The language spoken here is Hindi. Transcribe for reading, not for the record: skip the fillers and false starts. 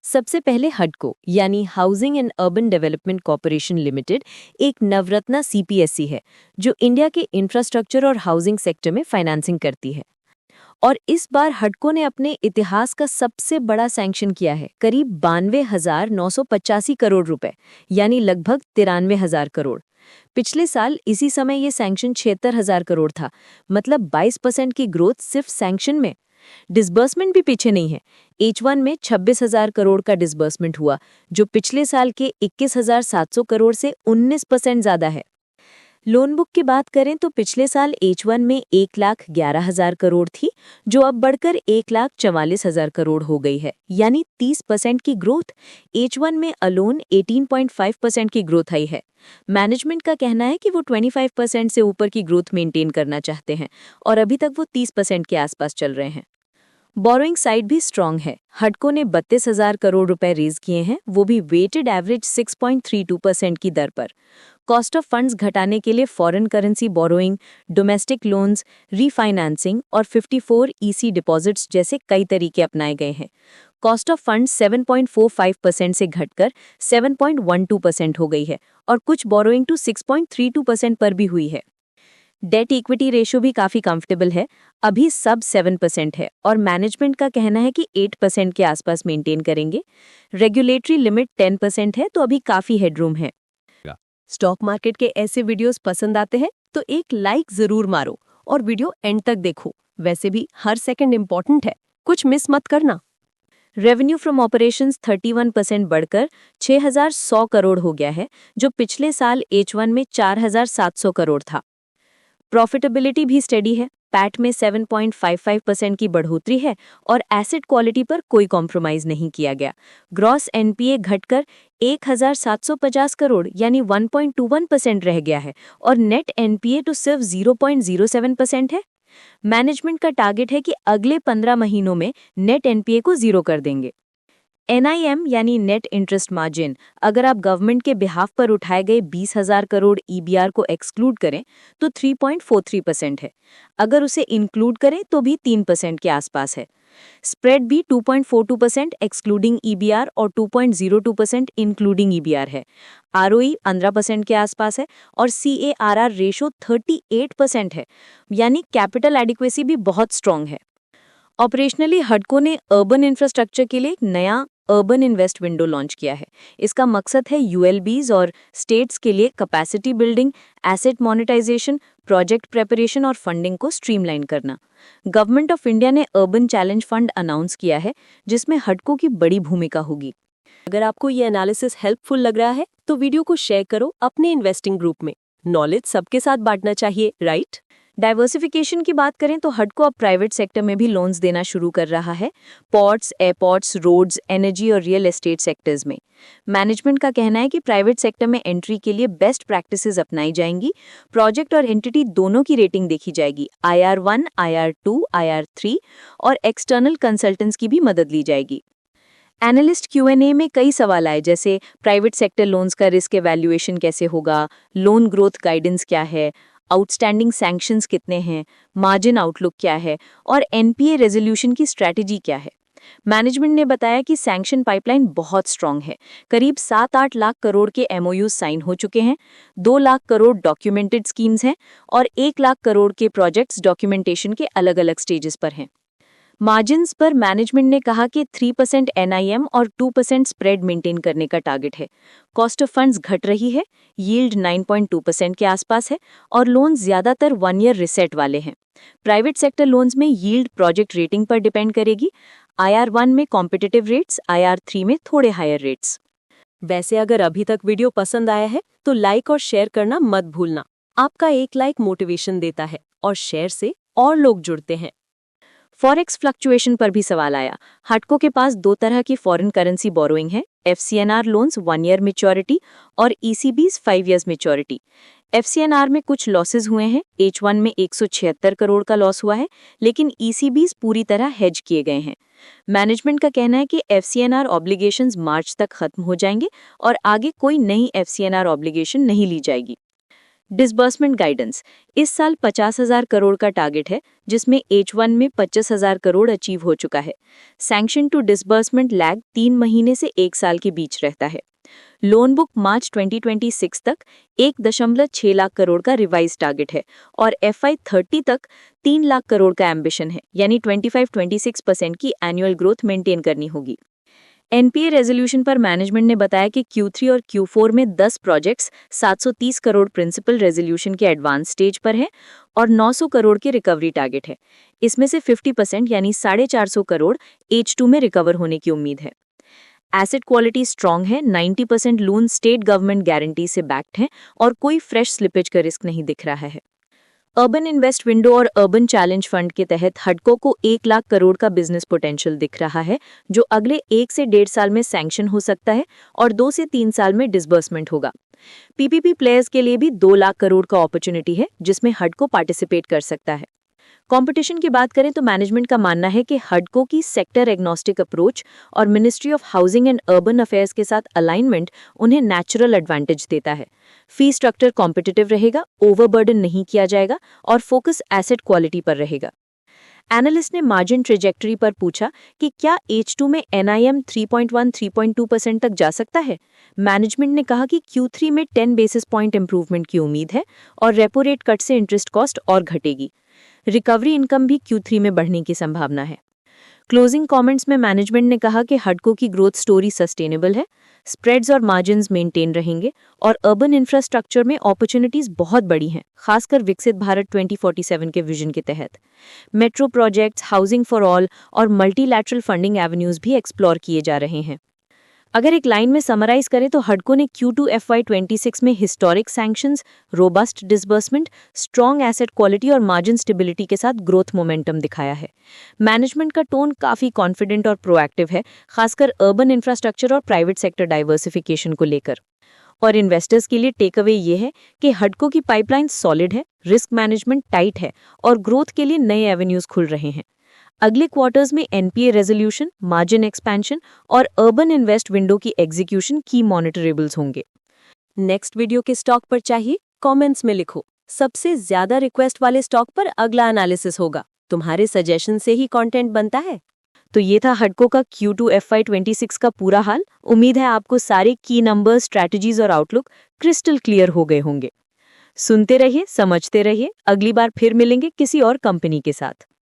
सबसे पहले हडको यानी housing and urban development corporation limited एक नवरत्ना सीपीएससी है जो इंडिया के इंफ्रास्ट्रक्चर और हाउसिंग सेक्टर में फाइनेंसिंग करती है। और इस बार हडको ने अपने इतिहास का सबसे बड़ा सैंक्शन किया है, करीब 92,985 करोड़ रुपए, यानी लगभग 93,000 करोड़। पिछले साल इसी समय ये सैंक्शन 76,000 करोड़ था, मतलब 22% की ग्रोथ सिर्फ सैंक्शन में। डिसबर्समेंट भी पीछे नहीं है। H1 में 26,000 करोड़ का डिसबर्समेंट हुआ, जो पिछले साल के 21,700 करोड़ से 19% ज्यादा है। लोन बुक की बात करें तो पिछले साल H1 में 1,11,000 करोड़ थी, जो अब बढ़कर 1,44,000 करोड़ हो गई है, यानी 30% की ग्रोथ। H1 में अलोन 18.5% की ग्रोथ आई है। मैनेजमेंट का कहना है कि वो 25% से ऊपर की ग्रोथ मेंटेन करना चाहते हैं और अभी तक वो 30% के आसपास चल रहे हैं। बोरोइंग साइड भी स्ट्रांग है। हडको ने 32,000 करोड़ रुपए रेज किए हैं, वो भी वेटेड एवरेज 6.32% की दर पर। कॉस्ट ऑफ फंड्स घटाने के लिए foreign currency borrowing, domestic loans, refinancing और 54 ईसी डिपॉजिट्स जैसे कई तरीके अपनाए गए हैं। कॉस्ट ऑफ फंड्स 7.45% से घटकर 7.12% हो गई है और कुछ बोरोइंग टू 6.32% पर भी हुई है। डेट इक्विटी रेशियो भी काफ़ी कंफर्टेबल है, अभी सब 7% है और मैनेजमेंट का कहना है कि 8% के आसपास मेंटेन करेंगे। रेगुलेटरी लिमिट 10% है, तो अभी काफ़ी हेडरूम है। स्टॉक मार्केट के ऐसे वीडियोस पसंद आते हैं तो एक लाइक जरूर मारो और वीडियो एंड तक देखो। वैसे भी हर सेकंड इंपॉर्टेंट है, कुछ मिस मत करना। रेवेन्यू फ्रॉम ऑपरेशंस 31% बढ़कर 6,100 करोड़ हो गया है, जो पिछले साल H1 में 4,700 करोड़ था। प्रॉफिटेबिलिटी भी स्टेडी है, पैट में 7.55% की बढ़ोतरी है और एसेट क्वालिटी पर कोई कॉम्प्रोमाइज नहीं किया गया। ग्रॉस एनपीए घटकर 1,750 करोड़ यानी 1.21% रह गया है और नेट एनपीए तो सिर्फ 0.07% है। मैनेजमेंट का टारगेट है कि अगले 15 महीनों में नेट एनपीए को जीरो कर देंगे। NIM यानी नेट इंटरेस्ट मार्जिन, अगर आप गवर्नमेंट के बिहाफ पर उठाए गए 20,000 करोड़ EBR को एक्सक्लूड करें तो 3.43% है। अगर उसे इंक्लूड करें तो भी 3% के आसपास है। स्प्रेड भी 2.42% एक्सक्लूडिंग EBR और 2.02% इंक्लूडिंग EBR है। ROE 15% के आसपास है और CARR रेशो 38% है, यानी कैपिटल एडिक्वेसी भी बहुत स्ट्रांग है। ऑपरेशनली हडको ने अर्बन इंफ्रास्ट्रक्चर के लिए एक नया अर्बन इन्वेस्ट विंडो लॉन्च किया है। इसका मकसद है ULBs और स्टेट्स के लिए capacity building, asset monetisation, project preparation और फंडिंग को स्ट्रीमलाइन करना। गवर्नमेंट ऑफ इंडिया ने अर्बन चैलेंज फंड अनाउंस किया है, जिसमें हडको की बड़ी भूमिका होगी। अगर आपको ये एनालिसिस हेल्पफुल लग रहा है तो वीडियो को शेयर करो अपने इन्वेस्टिंग ग्रुप में। नॉलेज सबके साथ बांटना चाहिए, राइट? डाइवर्सिफिकेशन की बात करें तो हडको अब प्राइवेट सेक्टर में भी लोन्स देना शुरू कर रहा है, पोर्ट्स, एयरपोर्ट्स, रोड्स, एनर्जी और रियल एस्टेट सेक्टर्स में। मैनेजमेंट का कहना है कि प्राइवेट सेक्टर में एंट्री के लिए बेस्ट प्रैक्टिसेस अपनाई जाएंगी। प्रोजेक्ट और एंटिटी दोनों की रेटिंग देखी जाएगी, IR1, IR2, IR3 और एक्सटर्नल कंसल्टेंट्स की भी मदद ली जाएगी। एनालिस्ट Q&A में कई सवाल आए, जैसे प्राइवेट सेक्टर लोन्स का रिस्क एवैल्यूएशन कैसे होगा, लोन ग्रोथ गाइडेंस क्या है, आउटस्टैंडिंग सैंक्शंस कितने हैं, मार्जिन आउटलुक क्या है और NPA रेजोल्यूशन की स्ट्रैटेजी क्या है। मैनेजमेंट ने बताया कि सैंक्शन पाइपलाइन बहुत स्ट्रांग है। करीब 7-8 लाख करोड़ के MOUs साइन हो चुके हैं, 2 लाख करोड़ डॉक्यूमेंटेड स्कीम्स हैं और 1 लाख करोड़ के प्रोजेक्ट्स डॉक्यूमेंटेशन के अलग-अलग स्टेजेस पर हैं। मार्जिन्स पर मैनेजमेंट ने कहा कि 3% NIM और 2% स्प्रेड मेंटेन करने का टारगेट है। कॉस्ट ऑफ फंड्स घट रही है, यील्ड 9.2% के आसपास है और लोन ज्यादातर 1 ईयर रिसेट वाले हैं। प्राइवेट सेक्टर लोन्स में यील्ड प्रोजेक्ट रेटिंग पर डिपेंड करेगी। IR1 में कॉम्पिटिटिव रेट्स, IR3 में थोड़े हायर रेट्स। वैसे अगर अभी तक वीडियो पसंद आया है तो लाइक और शेयर करना मत भूलना। आपका एक लाइक मोटिवेशन देता है और शेयर से और लोग जुड़ते हैं। फॉरेक्स फ्लक्चुएशन पर भी सवाल आया। हडको के पास 2 तरह की फॉरेन करेंसी बोरोइंग है, FCNR लोन्स 1 ईयर मैच्योरिटी और ECBs 5 ईयर्स मैच्योरिटी। FCNR में कुछ लॉसेज हुए हैं, H1 में 176 करोड़ का लॉस हुआ है, लेकिन ECBs पूरी तरह हेज किए गए हैं। मैनेजमेंट का कहना है कि FCNR ऑब्लिगेशंस मार्च तक खत्म हो जाएंगे और आगे कोई नई FCNR ऑब्लिगेशन नहीं ली जाएगी। Disbursement guidance. इस साल 50,000 करोड़ का टारगेट है, जिसमें H1 में 25,000 करोड़ अचीव हो चुका है। सैंक्शन टू डिसबर्समेंट लैग 3 महीने से 1 साल के बीच रहता है। लोन बुक मार्च 2026 तक 1.6 लाख करोड़ का रिवाइज टारगेट है और FY30 तक 3 लाख करोड़ का एम्बिशन है, यानी 25-26% की एनुअल ग्रोथ मेंटेन करनी होगी। एनपीए रेजोल्यूशन पर मैनेजमेंट ने बताया कि Q3 और Q4 में 10 प्रोजेक्ट्स 730 करोड़ प्रिंसिपल रेजोल्यूशन के एडवांस स्टेज पर हैं और 900 करोड़ के रिकवरी टारगेट है। इसमें से 50% यानी 450 करोड़ H2 में रिकवर होने की उम्मीद है। एसेट क्वालिटी स्ट्रांग है, 90% लोन स्टेट गवर्नमेंट गारंटी से बैक्ड हैं और कोई फ्रेश स्लिपेज का रिस्क नहीं दिख रहा है। अर्बन इन्वेस्ट विंडो और अर्बन चैलेंज फंड के तहत हडको को 1 लाख करोड़ का बिजनेस पोटेंशियल दिख रहा है, जो अगले 1 से 1.5 साल में सैंक्शन हो सकता है और 2 से 3 साल में डिसबर्समेंट होगा। पीपीपी प्लेयर्स के लिए भी 2 लाख करोड़ का अपॉर्चुनिटी है, जिसमें हडको पार्टिसिपेट कर सकता है। कंपटीशन की बात करें तो मैनेजमेंट का मानना है कि हडको की सेक्टर एग्नोस्टिक अप्रोच और ministry of housing and urban affairs के साथ अलाइनमेंट उन्हें नेचुरल एडवांटेज देता है। फी स्ट्रक्चर कॉम्पिटिटिव रहेगा, ओवरबर्डन नहीं किया जाएगा और फोकस एसेट क्वालिटी पर रहेगा। एनालिस्ट ने मार्जिन ट्रेजेक्टरी पर पूछा कि क्या H2 में NIM 3.1-3.2% तक जा सकता है। मैनेजमेंट ने कहा कि Q3 में 10 बेसिस पॉइंट इंप्रूवमेंट की उम्मीद है और रेपो रेट कट से इंटरेस्ट कॉस्ट और घटेगी। रिकवरी इनकम भी Q3 में बढ़ने की संभावना है। क्लोजिंग कमेंट्स में मैनेजमेंट ने कहा कि हडको की ग्रोथ स्टोरी सस्टेनेबल है, स्प्रेड्स और मार्जिन्स मेंटेन रहेंगे और अर्बन इंफ्रास्ट्रक्चर में अपॉर्चुनिटीज बहुत बड़ी हैं, खासकर विकसित भारत 2047 के विजन के तहत। Metro projects, housing for all और मल्टीलैटरल फंडिंग एवेन्यूज भी एक्सप्लोर किए जा रहे हैं। अगर एक लाइन में समराइज करें तो हडको ने Q2 FY26 में historic sanctions, robust disbursement, strong asset quality और मार्जिन स्टेबिलिटी के साथ ग्रोथ मोमेंटम दिखाया है। मैनेजमेंट का टोन काफी कॉन्फिडेंट और प्रोएक्टिव है, खासकर अर्बन इंफ्रास्ट्रक्चर और प्राइवेट सेक्टर डाइवर्सिफिकेशन को लेकर। और इन्वेस्टर्स के लिए टेक अवे ये है कि हडको की पाइपलाइन सॉलिड है, रिस्क मैनेजमेंट टाइट है और ग्रोथ के लिए नए एवेन्यूज खुल रहे हैं। अगले क्वार्टर्स में एनपीए रेजोल्यूशन, मार्जिन एक्सपेंशन और अर्बन इन्वेस्ट विंडो की एग्जीक्यूशन की मॉनिटरेबल्स होंगे। नेक्स्ट वीडियो के स्टॉक पर चाहिए? कमेंट्स में लिखो। सबसे ज्यादा रिक्वेस्ट वाले स्टॉक पर अगला एनालिसिस होगा। तुम्हारे सजेशन से ही कंटेंट बनता है। तो ये था हडको का Q2 FY26 का पूरा हाल। उम्मीद है आपको सारे की नंबर्स, स्ट्रैटेजीज और आउटलुक क्रिस्टल क्लियर हो गए होंगे। सुनते रहिए, समझते रहिए। अगली बार फिर मिलेंगे किसी और कंपनी के साथ।